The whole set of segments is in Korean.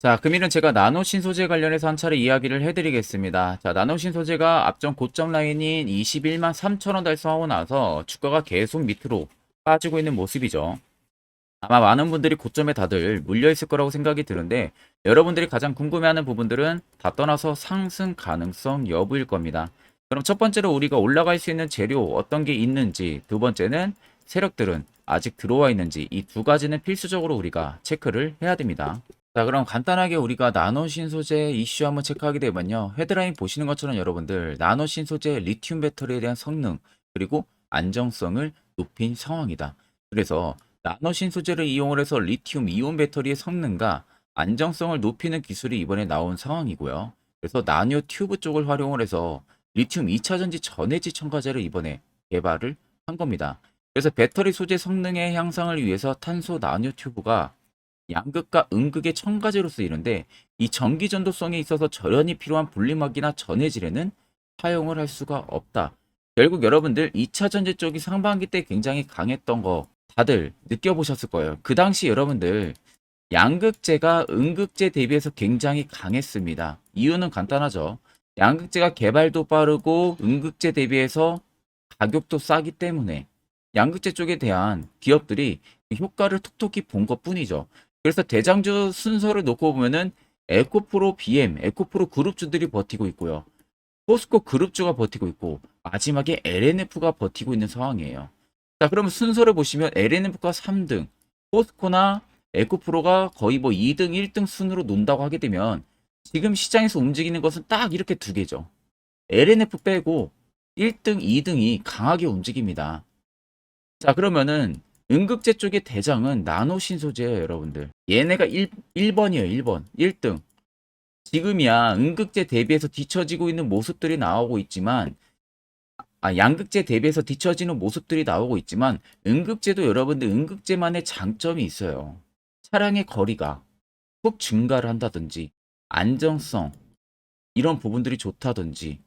자, 금일은 제가 나노 신소재 관련해서 한 차례 이야기를 해드리겠습니다. 자, 나노 신소재가 앞전 고점 라인인 21만 3천 원 달성하고 나서 주가가 계속 밑으로 빠지고 있는 모습이죠. 아마 많은 분들이 고점에 다들 물려있을 거라고 생각이 드는데 여러분들이 가장 궁금해하는 부분들은 다 떠나서 상승 가능성 여부일 겁니다. 그럼 첫 번째로 우리가 올라갈 수 있는 재료 어떤 게 있는지, 두 번째는 세력들은 아직 들어와 있는지, 이 두 가지는 필수적으로 우리가 체크를 해야 됩니다. 자, 그럼 간단하게 우리가 나노 신소재 이슈 한번 체크하게 되면요. 헤드라인 보시는 것처럼 여러분들 나노 신소재 리튬 배터리에 대한 성능 그리고 안정성을 높인 상황이다. 그래서 나노 신소재를 이용을 해서 리튬 이온 배터리의 성능과 안정성을 높이는 기술이 이번에 나온 상황이고요. 그래서 나노 튜브 쪽을 활용을 해서 리튬 2차 전지 전해질 첨가제를 이번에 개발을 한 겁니다. 그래서 배터리 소재 성능의 향상을 위해서 탄소 나노 튜브가 양극과 음극의 첨가제로 쓰이는데 이 전기 전도성에 있어서 절연이 필요한 분리막이나 전해질에는 사용을 할 수가 없다. 결국 여러분들 2차 전지 쪽이 상반기 때 굉장히 강했던 거 다들 느껴보셨을 거예요. 그 당시 여러분들 양극재가 음극재 대비해서 굉장히 강했습니다. 이유는 간단하죠. 양극재가 개발도 빠르고 음극재 대비해서 가격도 싸기 때문에 양극재 쪽에 대한 기업들이 효과를 톡톡히 본 것뿐이죠. 그래서 대장주 순서를 놓고 보면은 에코프로 BM, 에코프로 그룹주들이 버티고 있고요. 포스코 그룹주가 버티고 있고 마지막에 LNF가 버티고 있는 상황이에요. 자, 그러면 순서를 보시면 LNF가 3등, 포스코나 에코프로가 거의 뭐 2등, 1등 순으로 논다고 하게 되면 지금 시장에서 움직이는 것은 딱 이렇게 두 개죠. LNF 빼고 1등, 2등이 강하게 움직입니다. 자, 그러면은 음극재 쪽의 대장은 나노 신소재예요, 여러분들. 얘네가 1번이에요, 1번. 1등. 지금이야 음극재 대비해서 뒤처지고 있는 모습들이 나오고 있지만 양극재 대비해서 뒤처지는 모습들이 나오고 있지만 음극재도 여러분들 음극재만의 장점이 있어요. 차량의 거리가 훅 증가를 한다든지 안정성 이런 부분들이 좋다든지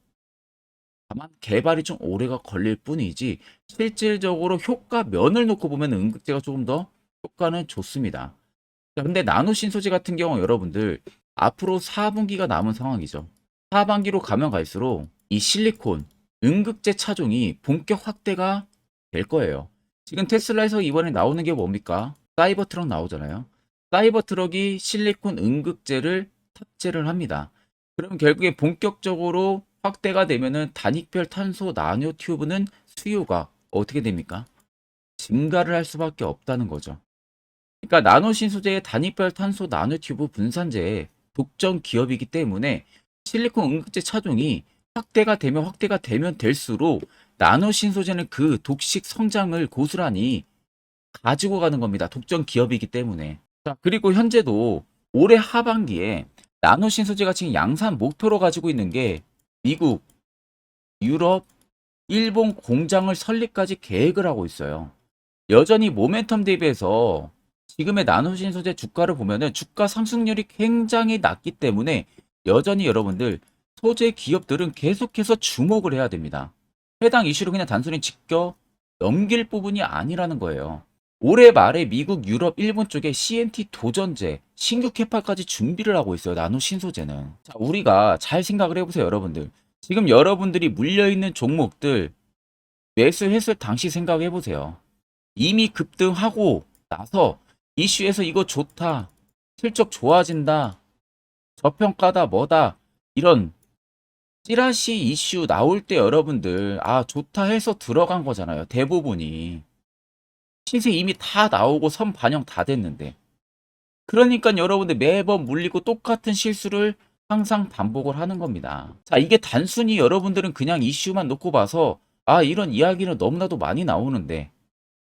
다만 개발이 좀 오래가 걸릴 뿐이지 실질적으로 효과 면을 놓고 보면 음극재가 조금 더 효과는 좋습니다. 자, 근데 나노 신소재 같은 경우 여러분들 앞으로 4분기가 남은 상황이죠. 하반기로 가면 갈수록 이 실리콘 음극재 차종이 본격 확대가 될 거예요. 지금 테슬라에서 이번에 나오는 게 뭡니까? 사이버 트럭 나오잖아요. 사이버 트럭이 실리콘 음극재를 탑재를 합니다. 그럼 결국에 본격적으로 확대가 되면은 단익별 탄소 나노 튜브는 수요가 어떻게 됩니까? 증가를 할 수밖에 없다는 거죠. 그러니까 나노 신소재의 단위별 탄소 나노튜브 분산재의 독점 기업이기 때문에 실리콘 음극재 차종이 확대가 되면 될수록 나노 신소재는 그 독식 성장을 고스란히 가지고 가는 겁니다. 독점 기업이기 때문에. 자, 그리고 현재도 올해 하반기에 나노 신소재가 지금 양산 목표로 가지고 있는 게 미국, 유럽, 일본 공장을 설립까지 계획을 하고 있어요. 여전히 모멘텀 대비해서 지금의 나노신 소재 주가를 보면은 주가 상승률이 굉장히 낮기 때문에 여전히 여러분들 소재 기업들은 계속해서 주목을 해야 됩니다. 해당 이슈를 그냥 단순히 지켜 넘길 부분이 아니라는 거예요. 올해 말에 미국, 유럽, 일본 쪽에 CNT 도전제, 신규 캐파까지 준비를 하고 있어요. 나노 신소재는. 자, 우리가 잘 생각을 해보세요, 여러분들. 지금 여러분들이 물려있는 종목들 매수했을 당시 생각해 보세요. 이미 급등하고 나서 이슈에서 이거 좋다, 실적 좋아진다, 저평가다, 뭐다, 이런 찌라시 이슈 나올 때 여러분들, 좋다 해서 들어간 거잖아요. 대부분이. 시세 이미 다 나오고 선 반영 다 됐는데. 그러니까 여러분들 매번 물리고 똑같은 실수를 항상 반복을 하는 겁니다. 자, 이게 단순히 여러분들은 그냥 이슈만 놓고 봐서, 이런 이야기는 너무나도 많이 나오는데,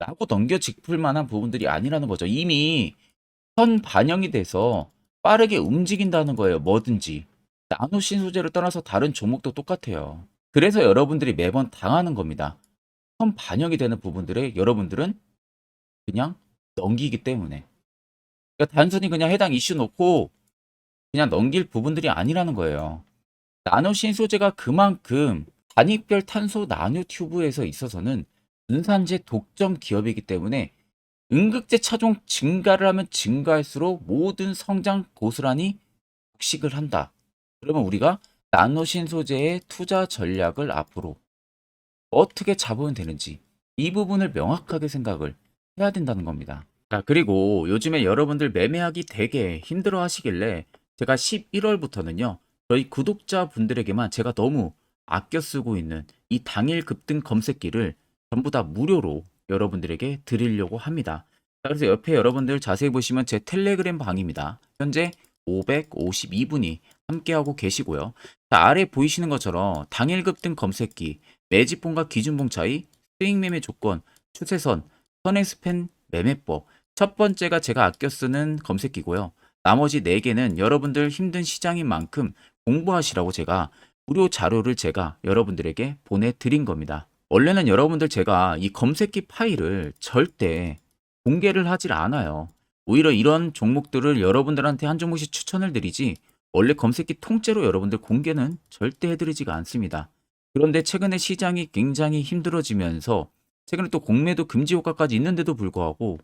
라고 넘겨 짚을 만한 부분들이 아니라는 거죠. 이미 선 반영이 돼서 빠르게 움직인다는 거예요. 뭐든지. 나노 신소재를 떠나서 다른 종목도 똑같아요. 그래서 여러분들이 매번 당하는 겁니다. 선 반영이 되는 부분들에 여러분들은 그냥 넘기기 때문에. 그러니까 단순히 그냥 해당 이슈 놓고 그냥 넘길 부분들이 아니라는 거예요. 나노 신소재가 그만큼 단위별 탄소 나노 튜브에서 있어서는 분산재 독점 기업이기 때문에 음극재 차종 증가를 하면 증가할수록 모든 성장 고스란히 폭식을 한다. 그러면 우리가 나노신 소재의 투자 전략을 앞으로 어떻게 잡으면 되는지 이 부분을 명확하게 생각을 해야 된다는 겁니다. 자, 그리고 요즘에 여러분들 매매하기 되게 힘들어 하시길래 제가 11월부터는요, 저희 구독자분들에게만 제가 너무 아껴 쓰고 있는 이 당일 급등 검색기를 전부 다 무료로 여러분들에게 드리려고 합니다. 자, 그래서 옆에 여러분들 자세히 보시면 제 텔레그램 방입니다. 현재 552분이 함께하고 계시고요. 자, 아래 보이시는 것처럼 당일 급등 검색기, 매집봉과 기준봉 차이, 스윙 매매 조건, 추세선, 선행스팬 매매법. 첫 번째가 제가 아껴 쓰는 검색기고요. 나머지 4개는 여러분들 힘든 시장인 만큼 공부하시라고 제가 무료 자료를 제가 여러분들에게 보내드린 겁니다. 원래는 여러분들 제가 이 검색기 파일을 절대 공개를 하질 않아요. 오히려 이런 종목들을 여러분들한테 한 종목씩 추천을 드리지 원래 검색기 통째로 여러분들 공개는 절대 해드리지가 않습니다. 그런데 최근에 시장이 굉장히 힘들어지면서 최근에 또 공매도 금지 효과까지 있는데도 불구하고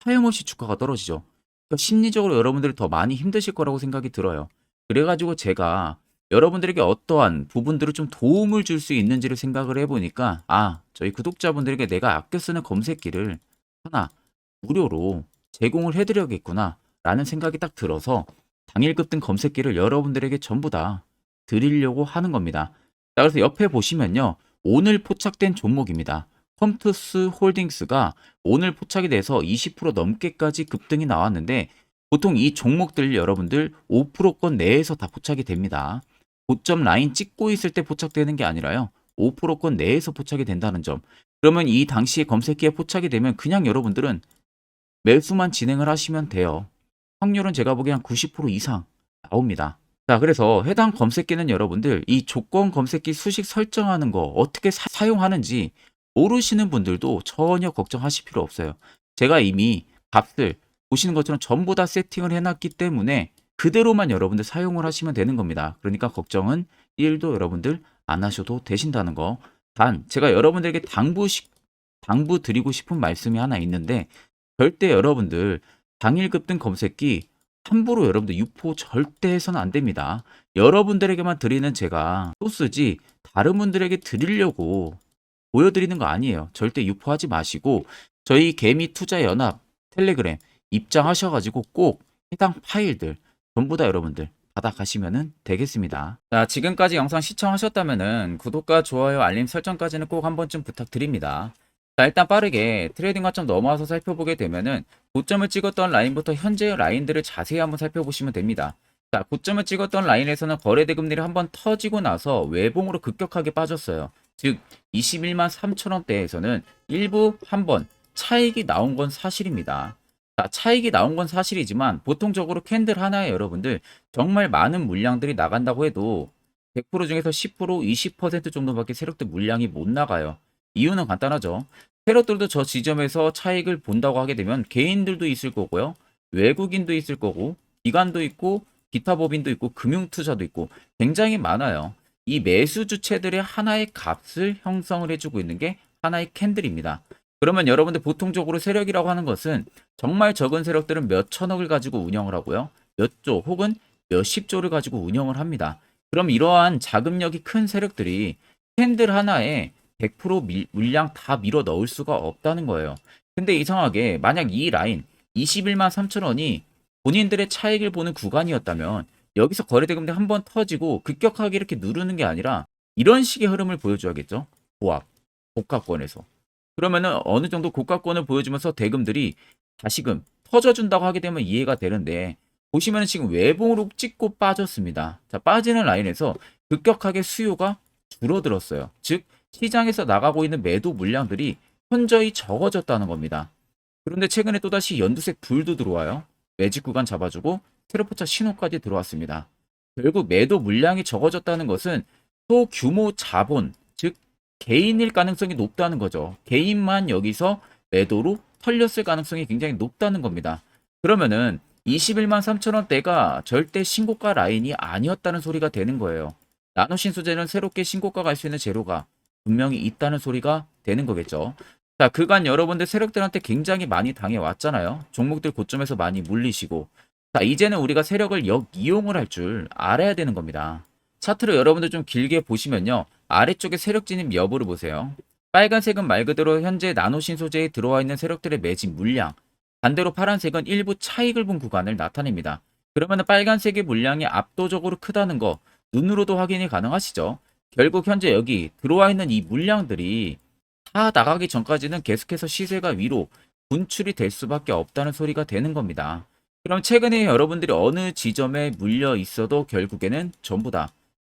하염없이 주가가 떨어지죠. 그러니까 심리적으로 여러분들이 더 많이 힘드실 거라고 생각이 들어요. 그래가지고 제가 여러분들에게 어떠한 부분들을 좀 도움을 줄 수 있는지를 생각을 해보니까 저희 구독자분들에게 내가 아껴 쓰는 검색기를 하나 무료로 제공을 해드려야겠구나 라는 생각이 딱 들어서 당일 급등 검색기를 여러분들에게 전부 다 드리려고 하는 겁니다. 자, 그래서 옆에 보시면요. 오늘 포착된 종목입니다. 컴투스 홀딩스가 오늘 포착이 돼서 20% 넘게까지 급등이 나왔는데 보통 이 종목들 여러분들 5%권 내에서 다 포착이 됩니다. 고점 라인 찍고 있을 때 포착되는 게 아니라요. 5%권 내에서 포착이 된다는 점. 그러면 이 당시에 검색기에 포착이 되면 그냥 여러분들은 매수만 진행을 하시면 돼요. 확률은 제가 보기엔 한 90% 이상 나옵니다. 자, 그래서 해당 검색기는 여러분들 이 조건 검색기 수식 설정하는 거 어떻게 사용하는지 모르시는 분들도 전혀 걱정하실 필요 없어요. 제가 이미 값을 보시는 것처럼 전부 다 세팅을 해놨기 때문에 그대로만 여러분들 사용을 하시면 되는 겁니다. 그러니까 걱정은 1도 여러분들 안 하셔도 되신다는 거. 단, 제가 여러분들에게 당부 드리고 싶은 말씀이 하나 있는데 절대 여러분들 당일 급등 검색기 함부로 여러분들 유포 절대 해서는 안 됩니다. 여러분들에게만 드리는 제가 소스지 다른 분들에게 드리려고 보여드리는 거 아니에요. 절대 유포하지 마시고 저희 개미 투자 연합 텔레그램 입장하셔가지고 꼭 해당 파일들 전부 다 여러분들 받아가시면 되겠습니다. 자, 지금까지 영상 시청하셨다면 구독과 좋아요, 알림 설정까지는 꼭 한 번쯤 부탁드립니다. 자, 일단 빠르게 트레이딩 관점 넘어와서 살펴보게 되면은 고점을 찍었던 라인부터 현재의 라인들을 자세히 한번 살펴보시면 됩니다. 자, 고점을 찍었던 라인에서는 거래대 금리를 한번 터지고 나서 외봉으로 급격하게 빠졌어요. 즉 21만 3천 원대에서는 일부 한번 차익이 나온 건 사실입니다. 자, 차익이 나온 건 사실이지만 보통적으로 캔들 하나에 여러분들 정말 많은 물량들이 나간다고 해도 100% 중에서 10%, 20% 정도밖에 세력들 물량이 못 나가요. 이유는 간단하죠. 세력들도 저 지점에서 차익을 본다고 하게 되면 개인들도 있을 거고요. 외국인도 있을 거고, 기관도 있고, 기타 법인도 있고, 금융투자도 있고, 굉장히 많아요. 이 매수 주체들의 하나의 값을 형성을 해주고 있는 게 하나의 캔들입니다. 그러면 여러분들 보통적으로 세력이라고 하는 것은 정말 적은 세력들은 몇 천억을 가지고 운영을 하고요. 몇 조 혹은 몇십 조를 가지고 운영을 합니다. 그럼 이러한 자금력이 큰 세력들이 캔들 하나에 100% 물량 다 밀어 넣을 수가 없다는 거예요. 근데 이상하게 만약 이 라인 21만 3천 원이 본인들의 차익을 보는 구간이었다면 여기서 거래대금이 한번 터지고 급격하게 이렇게 누르는 게 아니라 이런 식의 흐름을 보여줘야겠죠. 보합, 고가권에서. 그러면은 어느 정도 고가권을 보여주면서 대금들이 다시금 터져준다고 하게 되면 이해가 되는데 보시면 지금 외봉으로 찍고 빠졌습니다. 자, 빠지는 라인에서 급격하게 수요가 줄어들었어요. 즉 시장에서 나가고 있는 매도 물량들이 현저히 적어졌다는 겁니다. 그런데 최근에 또다시 연두색 불도 들어와요. 매직 구간 잡아주고 테러포차 신호까지 들어왔습니다. 결국 매도 물량이 적어졌다는 것은 소규모 자본, 즉 개인일 가능성이 높다는 거죠. 개인만 여기서 매도로 털렸을 가능성이 굉장히 높다는 겁니다. 그러면은 21만 3천 원대가 절대 신고가 라인이 아니었다는 소리가 되는 거예요. 나노신 소재는 새롭게 신고가 갈 수 있는 재료가 분명히 있다는 소리가 되는 거겠죠. 자, 그간 여러분들 세력들한테 굉장히 많이 당해왔잖아요. 종목들 고점에서 많이 물리시고. 자, 이제는 우리가 세력을 역이용을 할 줄 알아야 되는 겁니다. 차트를 여러분들 좀 길게 보시면요. 아래쪽에 세력 진입 여부를 보세요. 빨간색은 말 그대로 현재 나노신소재에 들어와 있는 세력들의 매집 물량. 반대로 파란색은 일부 차익을 본 구간을 나타냅니다. 그러면 빨간색의 물량이 압도적으로 크다는 거 눈으로도 확인이 가능하시죠? 결국 현재 여기 들어와 있는 이 물량들이 다 나가기 전까지는 계속해서 시세가 위로 분출이 될 수밖에 없다는 소리가 되는 겁니다. 그럼 최근에 여러분들이 어느 지점에 물려 있어도 결국에는 전부 다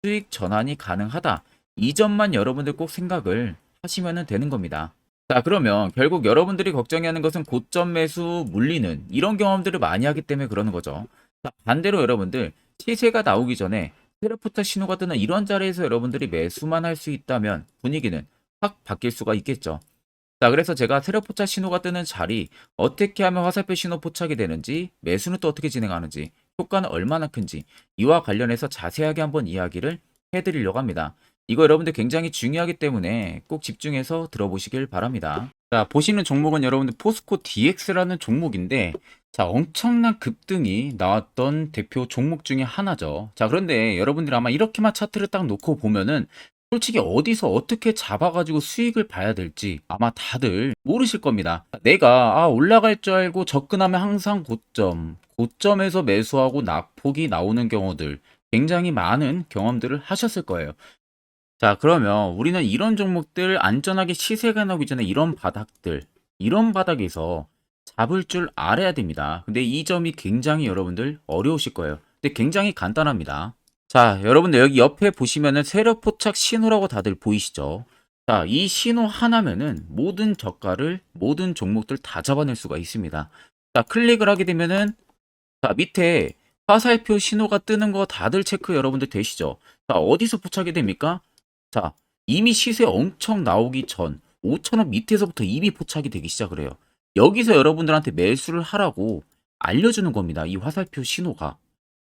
수익 전환이 가능하다. 이 점만 여러분들 꼭 생각을 하시면 되는 겁니다. 자, 그러면 결국 여러분들이 걱정하는 것은 고점 매수 물리는 이런 경험들을 많이 하기 때문에 그러는 거죠. 자, 반대로 여러분들 시세가 나오기 전에 세력부터 신호가 뜨는 이런 자리에서 여러분들이 매수만 할 수 있다면 분위기는 확 바뀔 수가 있겠죠. 자, 그래서 제가 세력 포착 신호가 뜨는 자리, 어떻게 하면 화살표 신호 포착이 되는지, 매수는 또 어떻게 진행하는지, 효과는 얼마나 큰지, 이와 관련해서 자세하게 한번 이야기를 해드리려고 합니다. 이거 여러분들 굉장히 중요하기 때문에 꼭 집중해서 들어보시길 바랍니다. 자, 보시는 종목은 여러분들 포스코 DX라는 종목인데, 자, 엄청난 급등이 나왔던 대표 종목 중에 하나죠. 자, 그런데 여러분들 아마 이렇게만 차트를 딱 놓고 보면은 솔직히 어디서 어떻게 잡아가지고 수익을 봐야 될지 아마 다들 모르실 겁니다. 내가 올라갈 줄 알고 접근하면 항상 고점에서 매수하고 낙폭이 나오는 경우들 굉장히 많은 경험들을 하셨을 거예요. 자, 그러면 우리는 이런 종목들 안전하게 시세가 나오기 전에 이런 바닥에서 잡을 줄 알아야 됩니다. 근데 이 점이 굉장히 여러분들 어려우실 거예요. 근데 굉장히 간단합니다. 자, 여러분들 여기 옆에 보시면은 세력 포착 신호라고 다들 보이시죠? 자, 이 신호 하나면은 모든 저가를 모든 종목들 다 잡아낼 수가 있습니다. 자, 클릭을 하게 되면은 자, 밑에 화살표 신호가 뜨는 거 다들 체크 여러분들 되시죠? 자, 어디서 포착이 됩니까? 자, 이미 시세 엄청 나오기 전 5,000원 밑에서부터 이미 포착이 되기 시작을 해요. 여기서 여러분들한테 매수를 하라고 알려주는 겁니다. 이 화살표 신호가.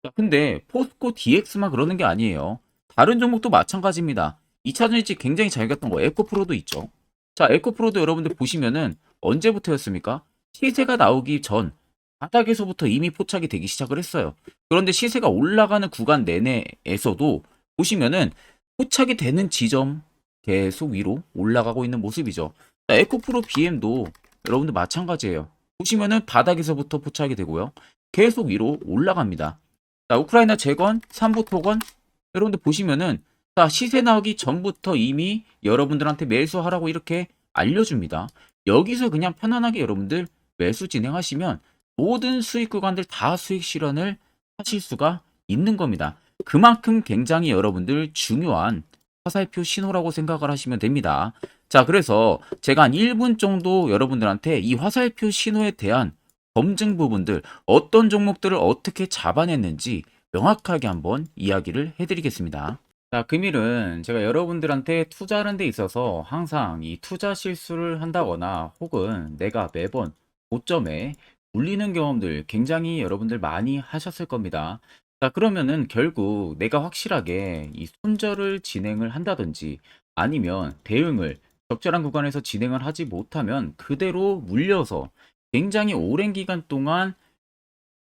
자, 근데 포스코 DX만 그러는 게 아니에요. 다른 종목도 마찬가지입니다. 2차전 일찍 굉장히 잘 갔던 거 에코프로도 있죠. 자, 에코프로도 여러분들 보시면은 언제부터였습니까? 시세가 나오기 전 바닥에서부터 이미 포착이 되기 시작을 했어요. 그런데 시세가 올라가는 구간 내내에서도 보시면은 포착이 되는 지점 계속 위로 올라가고 있는 모습이죠. 자, 에코프로 BM도 여러분들 마찬가지예요. 보시면은 바닥에서부터 포착이 되고요. 계속 위로 올라갑니다. 자, 우크라이나 재건, 삼부 토건 여러분들 보시면은 자, 시세 나오기 전부터 이미 여러분들한테 매수하라고 이렇게 알려줍니다. 여기서 그냥 편안하게 여러분들 매수 진행하시면 모든 수익 구간들 다 수익 실현을 하실 수가 있는 겁니다. 그만큼 굉장히 여러분들 중요한 화살표 신호라고 생각을 하시면 됩니다. 자, 그래서 제가 한 1분 정도 여러분들한테 이 화살표 신호에 대한 검증 부분들, 어떤 종목들을 어떻게 잡아냈는지 명확하게 한번 이야기를 해드리겠습니다. 자, 금일은 제가 여러분들한테 투자하는 데 있어서 항상 이 투자 실수를 한다거나 혹은 내가 매번 고점에 물리는 경험들 굉장히 여러분들 많이 하셨을 겁니다. 자, 그러면은 결국 내가 확실하게 이 손절을 진행을 한다든지 아니면 대응을 적절한 구간에서 진행을 하지 못하면 그대로 물려서 굉장히 오랜 기간 동안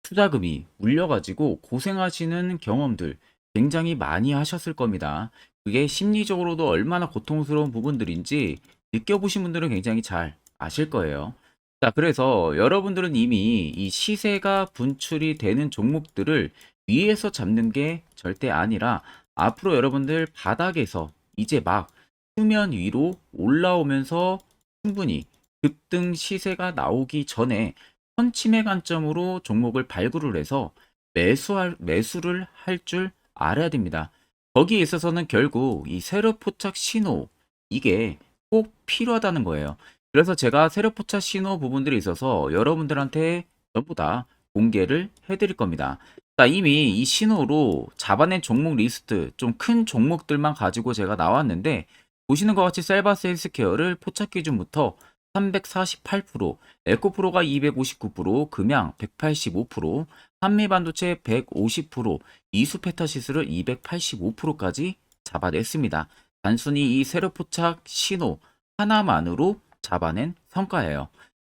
투자금이 물려가지고 고생하시는 경험들 굉장히 많이 하셨을 겁니다. 그게 심리적으로도 얼마나 고통스러운 부분들인지 느껴보신 분들은 굉장히 잘 아실 거예요. 자, 그래서 여러분들은 이미 이 시세가 분출이 되는 종목들을 위에서 잡는 게 절대 아니라 앞으로 여러분들 바닥에서 이제 막 수면 위로 올라오면서 충분히 급등 시세가 나오기 전에 선침해 관점으로 종목을 발굴을 해서 매수를 할 줄 알아야 됩니다. 거기에 있어서는 결국 이 세력 포착 신호 이게 꼭 필요하다는 거예요. 그래서 제가 세력 포착 신호 부분들이 있어서 여러분들한테 전부 다 공개를 해드릴 겁니다. 자, 이미 이 신호로 잡아낸 종목 리스트 좀 큰 종목들만 가지고 제가 나왔는데 보시는 것 같이 셀바스 헬스케어를 포착 기준부터 348%, 에코프로가 259%, 금양 185%, 한미반도체 150%, 이수페타시스를 285%까지 잡아냈습니다. 단순히 이 세력 포착 신호 하나만으로 잡아낸 성과예요.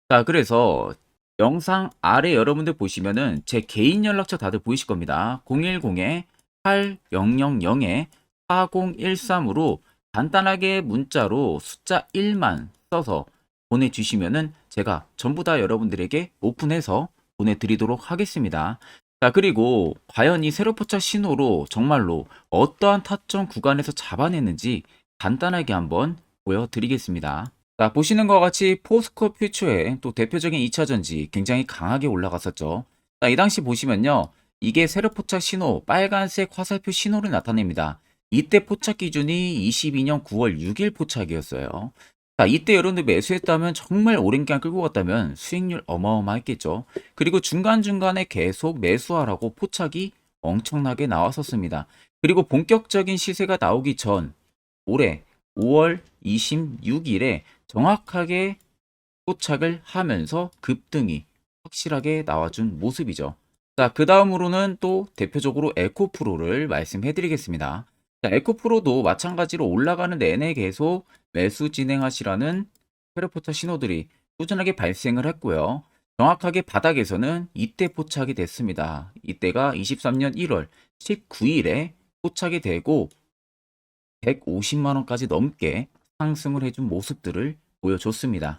자, 그래서 영상 아래 여러분들 보시면은 제 개인 연락처 다들 보이실 겁니다. 010-8000-4013으로 간단하게 문자로 숫자 1만 써서 보내주시면은 제가 전부 다 여러분들에게 오픈해서 보내드리도록 하겠습니다. 자, 그리고 과연 이 세로 포착 신호로 정말로 어떠한 타점 구간에서 잡아냈는지 간단하게 한번 보여드리겠습니다. 자, 보시는 것 같이 포스코 퓨처의 또 대표적인 2차전지 굉장히 강하게 올라갔었죠. 자, 이 당시 보시면요. 이게 세로 포착 신호, 빨간색 화살표 신호를 나타냅니다. 이때 포착 기준이 22년 9월 6일 포착이었어요. 자, 이때 여러분들 매수했다면 정말 오랜 기간 끌고 갔다면 수익률 어마어마했겠죠. 그리고 중간중간에 계속 매수하라고 포착이 엄청나게 나왔었습니다. 그리고 본격적인 시세가 나오기 전 올해 5월 26일에 정확하게 포착을 하면서 급등이 확실하게 나와준 모습이죠. 자, 그 다음으로는 또 대표적으로 에코프로를 말씀해 드리겠습니다. 자, 에코프로도 마찬가지로 올라가는 내내 계속 매수 진행하시라는 페르포타 신호들이 꾸준하게 발생을 했고요. 정확하게 바닥에서는 이때 포착이 됐습니다. 이때가 23년 1월 19일에 포착이 되고 150만 원까지 넘게 상승을 해준 모습들을 보여줬습니다.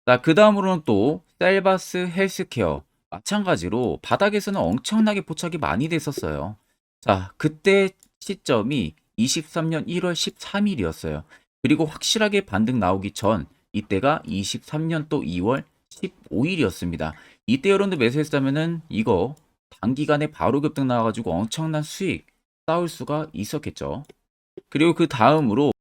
자, 그 다음으로는 또 셀바스 헬스케어 마찬가지로 바닥에서는 엄청나게 포착이 많이 됐었어요. 자, 그때 시점이 23년 1월 13일이었어요. 그리고 확실하게 반등 나오기 전 이때가 23년 또 2월 15일이었습니다. 이때 여러분들 매수했다면은 이거 단기간에 바로 급등 나와가지고 엄청난 수익 쌓을 수가 있었겠죠. 그리고 그 다음으로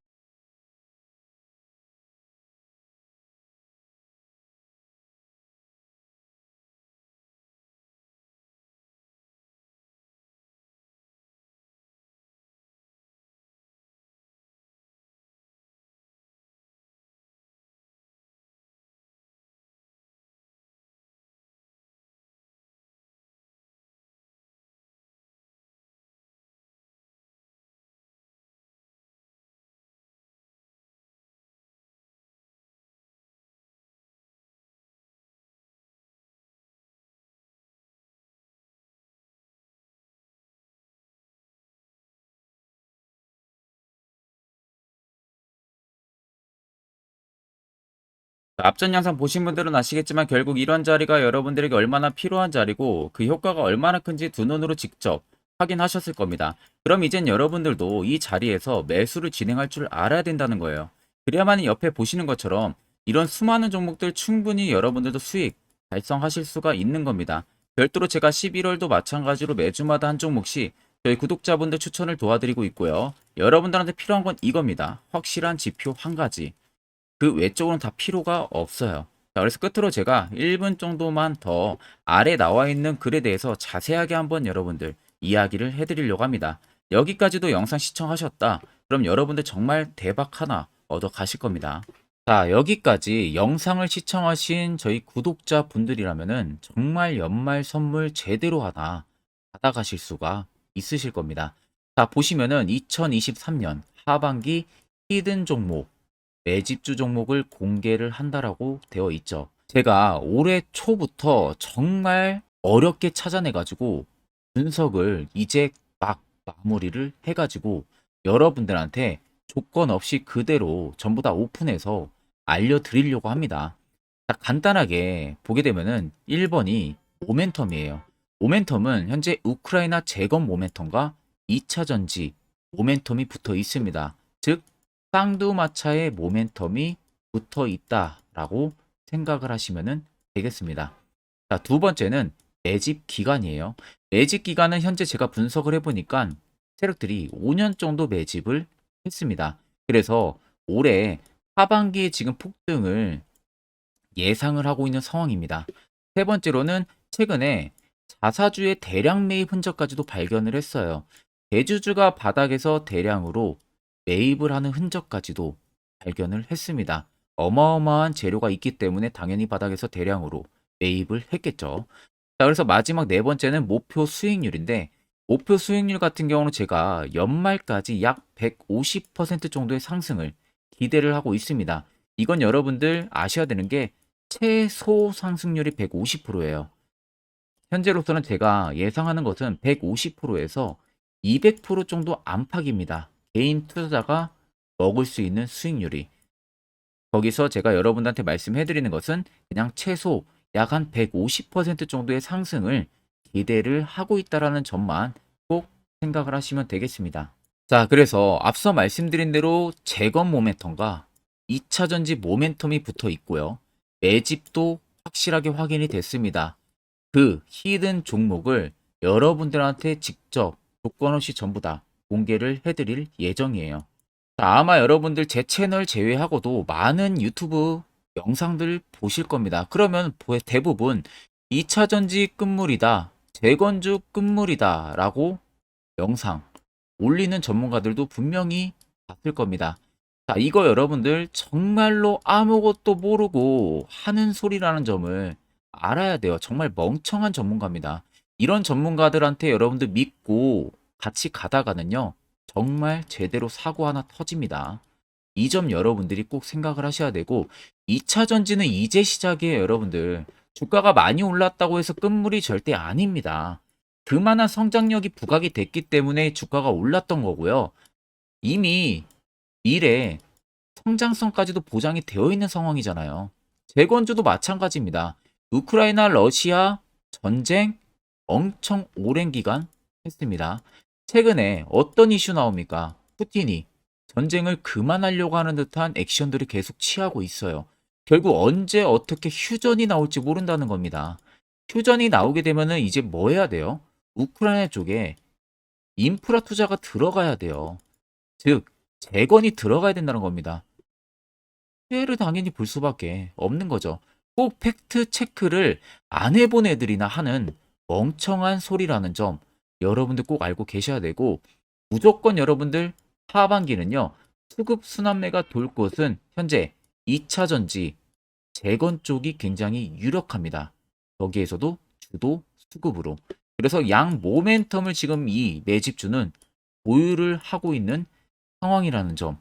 앞전 영상 보신 분들은 아시겠지만 결국 이런 자리가 여러분들에게 얼마나 필요한 자리고 그 효과가 얼마나 큰지 두 눈으로 직접 확인하셨을 겁니다. 그럼 이젠 여러분들도 이 자리에서 매수를 진행할 줄 알아야 된다는 거예요. 그래야만 옆에 보시는 것처럼 이런 수많은 종목들 충분히 여러분들도 수익 달성하실 수가 있는 겁니다. 별도로 제가 11월도 마찬가지로 매주마다 한 종목씩 저희 구독자분들 추천을 도와드리고 있고요. 여러분들한테 필요한 건 이겁니다. 확실한 지표 한 가지. 그 외적으로는 다 필요가 없어요. 자, 그래서 끝으로 제가 1분 정도만 더 아래 나와 있는 글에 대해서 자세하게 한번 여러분들 이야기를 해드리려고 합니다. 여기까지도 영상 시청하셨다. 그럼 여러분들 정말 대박 하나 얻어 가실 겁니다. 자, 여기까지 영상을 시청하신 저희 구독자 분들이라면은 정말 연말 선물 제대로 하나 받아가실 수가 있으실 겁니다. 자, 보시면은 2023년 하반기 히든 종목 매집주 종목을 공개를 한다라고 되어 있죠. 제가 올해 초부터 정말 어렵게 찾아내가지고 분석을 이제 막 마무리를 해가지고 여러분들한테 조건 없이 그대로 전부 다 오픈해서 알려드리려고 합니다. 자, 간단하게 보게 되면은 1번이 모멘텀이에요. 모멘텀은 현재 우크라이나 재건 모멘텀과 2차 전지 모멘텀이 붙어 있습니다. 즉 쌍두마차의 모멘텀이 붙어 있다라고 생각을 하시면 되겠습니다. 자, 두 번째는 매집 기간이에요. 매집 기간은 현재 제가 분석을 해보니까 세력들이 5년 정도 매집을 했습니다. 그래서 올해 하반기에 지금 폭등을 예상을 하고 있는 상황입니다. 세 번째로는 최근에 자사주의 대량 매입 흔적까지도 발견을 했어요. 대주주가 바닥에서 대량으로 매입을 하는 흔적까지도 발견을 했습니다. 어마어마한 재료가 있기 때문에 당연히 바닥에서 대량으로 매입을 했겠죠. 자, 그래서 마지막 네 번째는 목표 수익률인데 목표 수익률 같은 경우는 제가 연말까지 약 150% 정도의 상승을 기대를 하고 있습니다. 이건 여러분들 아셔야 되는 게 최소 상승률이 150%예요. 현재로서는 제가 예상하는 것은 150%에서 200% 정도 안팎입니다. 개인 투자자가 먹을 수 있는 수익률이. 거기서 제가 여러분들한테 말씀해 드리는 것은 그냥 최소 약 한 150% 정도의 상승을 기대를 하고 있다라는 점만 꼭 생각을 하시면 되겠습니다. 자, 그래서 앞서 말씀드린 대로 재건 모멘텀과 2차 전지 모멘텀이 붙어 있고요. 매집도 확실하게 확인이 됐습니다. 그 히든 종목을 여러분들한테 직접 조건 없이 전부 다 공개를 해드릴 예정이에요. 자, 아마 여러분들 제 채널 제외하고도 많은 유튜브 영상들 보실 겁니다. 그러면 대부분 2차 전지 끝물이다, 재건주 끝물이다 라고 영상 올리는 전문가들도 분명히 봤을 겁니다. 자, 이거 여러분들 정말로 아무것도 모르고 하는 소리라는 점을 알아야 돼요. 정말 멍청한 전문가입니다. 이런 전문가들한테 여러분들 믿고 같이 가다가는요, 정말 제대로 사고 하나 터집니다. 이 점 여러분들이 꼭 생각을 하셔야 되고, 2차 전지는 이제 시작이에요, 여러분들. 주가가 많이 올랐다고 해서 끝물이 절대 아닙니다. 그만한 성장력이 부각이 됐기 때문에 주가가 올랐던 거고요. 이미 미래 성장성까지도 보장이 되어 있는 상황이잖아요. 재건주도 마찬가지입니다. 우크라이나 러시아 전쟁 엄청 오랜 기간 했습니다. 최근에 어떤 이슈 나옵니까? 푸틴이 전쟁을 그만하려고 하는 듯한 액션들을 계속 취하고 있어요. 결국 언제 어떻게 휴전이 나올지 모른다는 겁니다. 휴전이 나오게 되면은 이제 뭐 해야 돼요? 우크라이나 쪽에 인프라 투자가 들어가야 돼요. 즉, 재건이 들어가야 된다는 겁니다. 피해를 당연히 볼 수밖에 없는 거죠. 꼭 팩트 체크를 안 해본 애들이나 하는 멍청한 소리라는 점 여러분들 꼭 알고 계셔야 되고, 무조건 여러분들 하반기는요, 수급 순환매가 돌 곳은 현재 2차 전지 재건 쪽이 굉장히 유력합니다. 거기에서도 주도 수급으로. 그래서 양 모멘텀을 지금 이 매집주는 보유를 하고 있는 상황이라는 점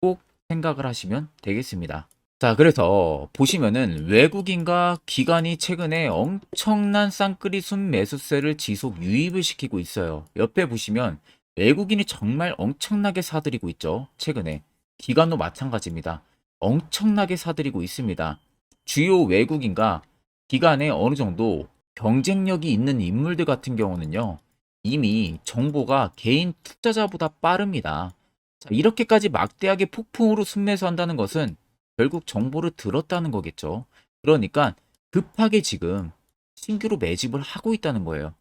꼭 생각을 하시면 되겠습니다. 자, 그래서 보시면은 외국인과 기관이 최근에 엄청난 쌍끌이 순 매수세를 지속 유입을 시키고 있어요. 옆에 보시면 외국인이 정말 엄청나게 사들이고 있죠. 최근에. 기관도 마찬가지입니다. 엄청나게 사들이고 있습니다. 주요 외국인과 기관에 어느 정도 경쟁력이 있는 인물들 같은 경우는요, 이미 정보가 개인 투자자보다 빠릅니다. 자, 이렇게까지 막대하게 폭풍으로 순매수한다는 것은 결국 정보를 들었다는 거겠죠. 그러니까 급하게 지금 신규로 매집을 하고 있다는 거예요.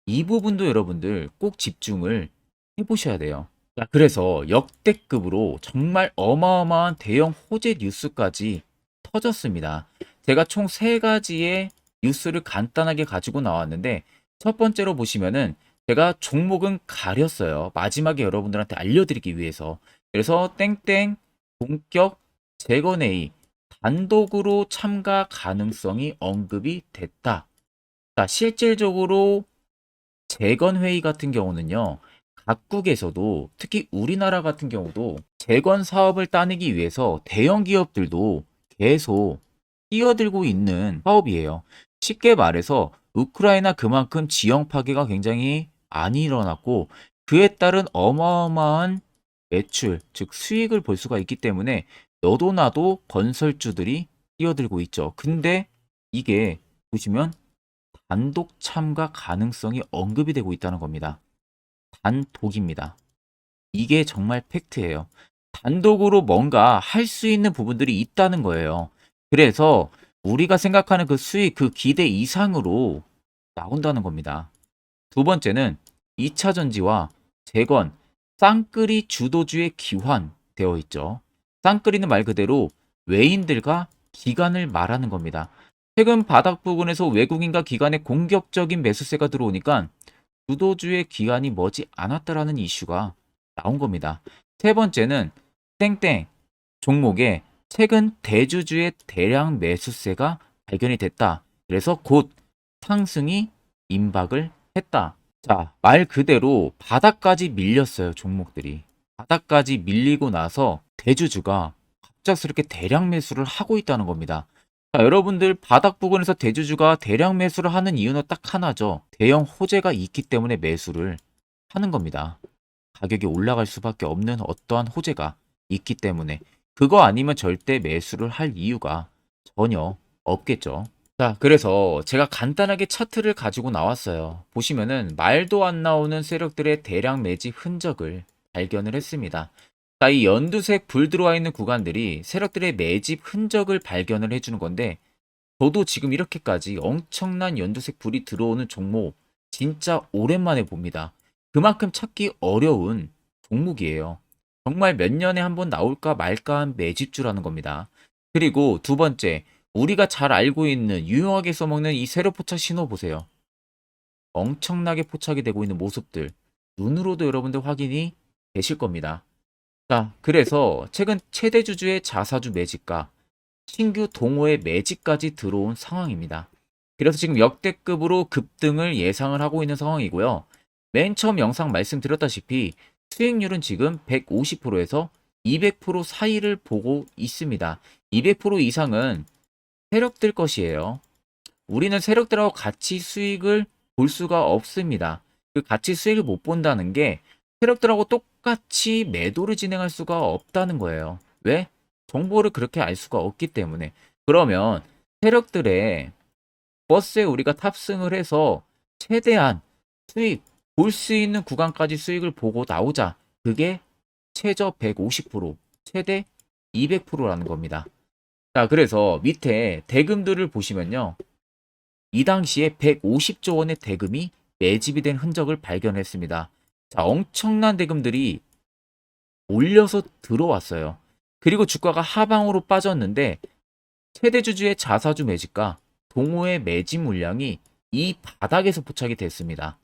이 부분도 여러분들 꼭 집중을 해보셔야 돼요. 자, 그래서 역대급으로 정말 어마어마한 대형 호재 뉴스까지 터졌습니다. 제가 총 세 가지의 뉴스를 간단하게 가지고 나왔는데, 첫 번째로 보시면은 제가 종목은 가렸어요. 마지막에 여러분들한테 알려드리기 위해서. 그래서 땡땡 본격 재건회의 단독으로 참가 가능성이 언급이 됐다. 자, 실질적으로 재건회의 같은 경우는요, 각국에서도 특히 우리나라 같은 경우도 재건 사업을 따내기 위해서 대형 기업들도 계속 뛰어들고 있는 사업이에요. 쉽게 말해서 우크라이나 그만큼 지형 파괴가 굉장히 많이 일어났고, 그에 따른 어마어마한 매출, 즉 수익을 볼 수가 있기 때문에 너도 나도 건설주들이 뛰어들고 있죠. 근데 이게 보시면 단독 참가 가능성이 언급이 되고 있다는 겁니다. 단독입니다. 이게 정말 팩트예요. 단독으로 뭔가 할 수 있는 부분들이 있다는 거예요. 그래서 우리가 생각하는 그 수익, 그 기대 이상으로 나온다는 겁니다. 두 번째는 2차 전지와 재건, 쌍끌이 주도주의 기환되어 있죠. 쌍끌이는 말 그대로 외인들과 기관을 말하는 겁니다. 최근 바닥 부근에서 외국인과 기관의 공격적인 매수세가 들어오니까 주도주의 기관이 머지 않았다라는 이슈가 나온 겁니다. 세 번째는 땡땡 종목에 최근 대주주의 대량 매수세가 발견이 됐다. 그래서 곧 상승이 임박을 했다. 자, 말 그대로 바닥까지 밀렸어요, 종목들이. 바닥까지 밀리고 나서 대주주가 갑작스럽게 대량 매수를 하고 있다는 겁니다. 자, 여러분들 바닥 부근에서 대주주가 대량 매수를 하는 이유는 딱 하나죠. 대형 호재가 있기 때문에 매수를 하는 겁니다. 가격이 올라갈 수밖에 없는 어떠한 호재가 있기 때문에 그거 아니면 절대 매수를 할 이유가 전혀 없겠죠. 자, 그래서 제가 간단하게 차트를 가지고 나왔어요. 보시면은 말도 안 나오는 세력들의 대량 매집 흔적을 발견을 했습니다. 자, 이 연두색 불 들어와 있는 구간들이 세력들의 매집 흔적을 발견을 해주는 건데, 저도 지금 이렇게까지 엄청난 연두색 불이 들어오는 종목 진짜 오랜만에 봅니다. 그만큼 찾기 어려운 종목이에요. 정말 몇 년에 한 번 나올까 말까 한 매집주라는 겁니다. 그리고 두 번째, 우리가 잘 알고 있는 유용하게 써먹는 이 세로 포착 신호 보세요. 엄청나게 포착이 되고 있는 모습들 눈으로도 여러분들 확인이 되실 겁니다. 자, 그래서 최근 최대 주주의 자사주 매집과 신규 동호회 매집까지 들어온 상황입니다. 그래서 지금 역대급으로 급등을 예상을 하고 있는 상황이고요. 맨 처음 영상 말씀드렸다시피 수익률은 지금 150%에서 200% 사이를 보고 있습니다. 200% 이상은 세력들 것이에요. 우리는 세력들하고 같이 수익을 볼 수가 없습니다. 그 같이 수익을 못 본다는 게 세력들하고 똑같이 매도를 진행할 수가 없다는 거예요. 왜? 정보를 그렇게 알 수가 없기 때문에. 그러면 세력들의 버스에 우리가 탑승을 해서 최대한 수익 볼 수 있는 구간까지 수익을 보고 나오자. 그게 최저 150%, 최대 200%라는 겁니다. 자, 그래서 밑에 대금들을 보시면요. 이 당시에 150조 원의 대금이 매집이 된 흔적을 발견했습니다. 자, 엄청난 대금들이 올려서 들어왔어요. 그리고 주가가 하방으로 빠졌는데 최대 주주의 자사주 매집과 동호회 매집 물량이 이 바닥에서 포착이 됐습니다.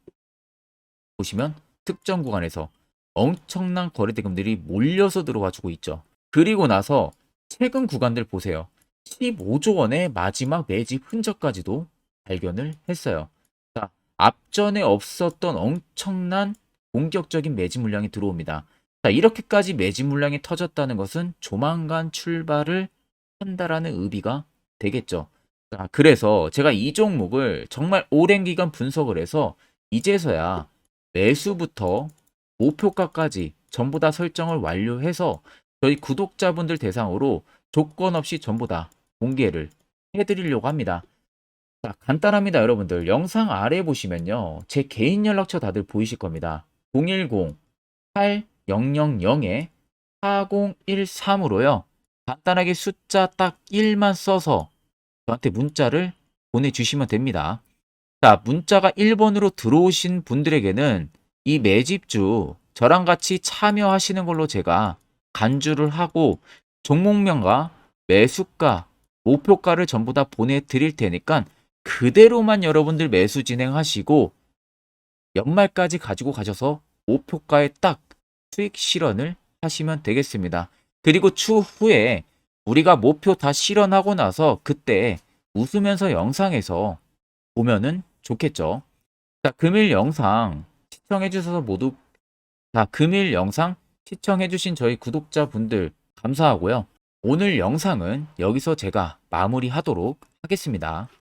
보시면 특정 구간에서 엄청난 거래 대금들이 몰려서 들어와 주고 있죠. 그리고 나서 최근 구간들 보세요. 15조 원의 마지막 매집 흔적까지도 발견을 했어요. 자, 앞전에 없었던 엄청난 공격적인 매집 물량이 들어옵니다. 자, 이렇게까지 매집 물량이 터졌다는 것은 조만간 출발을 한다라는 의미가 되겠죠. 자, 그래서 제가 이 종목을 정말 오랜 기간 분석을 해서 이제서야 매수부터 목표가까지 전부 다 설정을 완료해서 저희 구독자분들 대상으로 조건 없이 전부 다 공개를 해드리려고 합니다. 자, 간단합니다, 여러분들. 영상 아래 보시면요. 제 개인 연락처 다들 보이실 겁니다. 010-8013-4013으로요. 간단하게 숫자 딱 1만 써서 저한테 문자를 보내주시면 됩니다. 자, 문자가 1번으로 들어오신 분들에게는 이 매집주 저랑 같이 참여하시는 걸로 제가 간주를 하고 종목명과 매수가, 목표가를 전부 다 보내드릴 테니까 그대로만 여러분들 매수 진행하시고 연말까지 가지고 가셔서 목표가에 딱 수익 실현을 하시면 되겠습니다. 그리고 추후에 우리가 목표 다 실현하고 나서 그때 웃으면서 영상에서 보면은 좋겠죠. 자, 금일 영상 시청해주셔서 모두, 자, 금일 영상 시청해주신 저희 구독자분들 감사하고요. 오늘 영상은 여기서 제가 마무리하도록 하겠습니다.